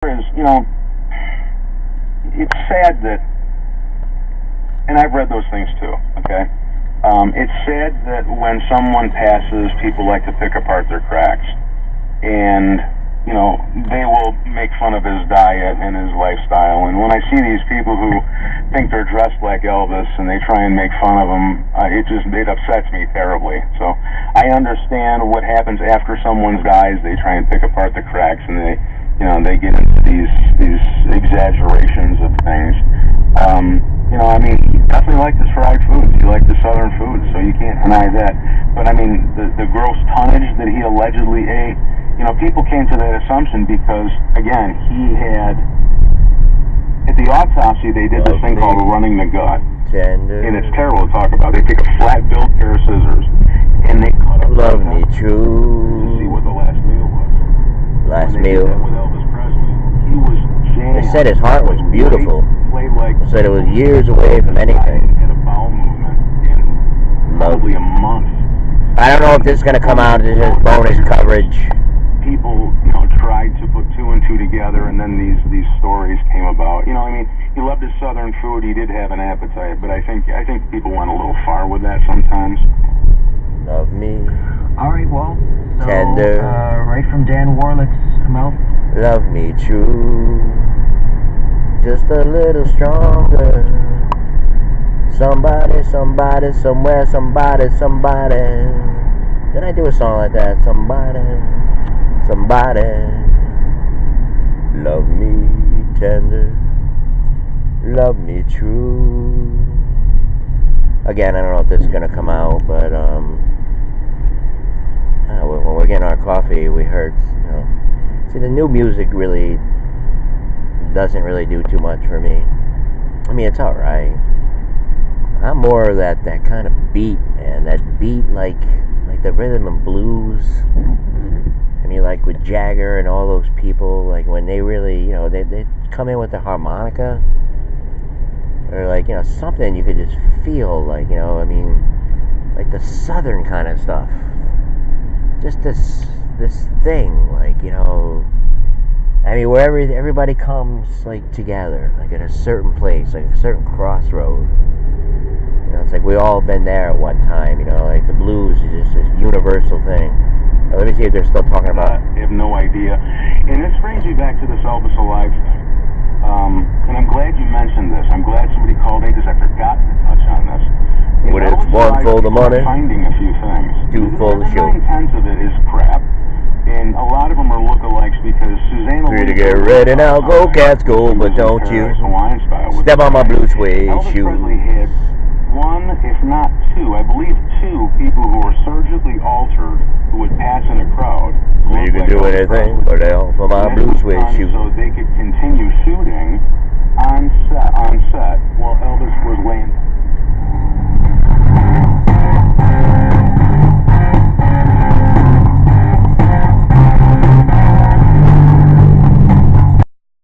is, it's sad that, and I've read those things too, okay? It's sad that when someone passes, people like to pick apart their cracks. And, they will make fun of his diet and his lifestyle. And when I see these people who think they're dressed like Elvis and they try and make fun of him, it upsets me terribly. So I understand what happens after someone dies. They try and pick apart the cracks and they get into these exaggerations of things. He definitely liked his fried foods. He liked the southern foods, so you can't deny that. But the gross tonnage that he allegedly ate, people came to that assumption because, again, he had, at the autopsy, they did this thing called running the gut. Tender. And it's terrible to talk about. They take a flat-built pair of scissors, and they cut up Love Me True to see what the last meal was. Last when they meal. did that with Elvis Presley, he was jammed. They said his heart was beautiful. They said it was years away from anything. Had a bowel movement in probably a month. I don't know if this is going to come out as just bonus coverage. People, tried to put two and two together, and then these stories came about. He loved his southern food. He did have an appetite, but I think people went a little far with that sometimes. Love me. All right, well, so, Tender. Right from Dan Warlick's mouth. Love me true. Just a little stronger. Somebody, somebody, somewhere, somebody. Did I do a song like that? Somebody. Love me tender. Love me true. Again, I don't know if this is going to come out, but when we're getting our coffee, we heard, see, the new music really doesn't really do too much for me. It's alright. I'm more of that kind of beat, man. That beat like the rhythm and blues. Like with Jagger and all those people, like when they really, they come in with the harmonica, or something you could just feel, like the southern kind of stuff. Just this thing, where everybody comes together, at a certain place, a certain crossroad. It's like we all been there at one time. The blues is just this universal thing. Let me see if they're still talking about it. I have no idea. And this brings me back to this Elvis Alive thing. And I'm glad you mentioned this. I'm glad somebody called in because I forgot to touch on this. When it's one for the money, finding a few things. Two for the show. 9/10 of it is crap. And a lot of them are lookalikes because Susanna... Free to get ready now, go cats go, but don't you step on my blue suede shoe. Elvis Presley had one, if not two, I believe two people who were surgically altered who would pass in a crowd. You can do anything but hell for my blue suede shoe. So they could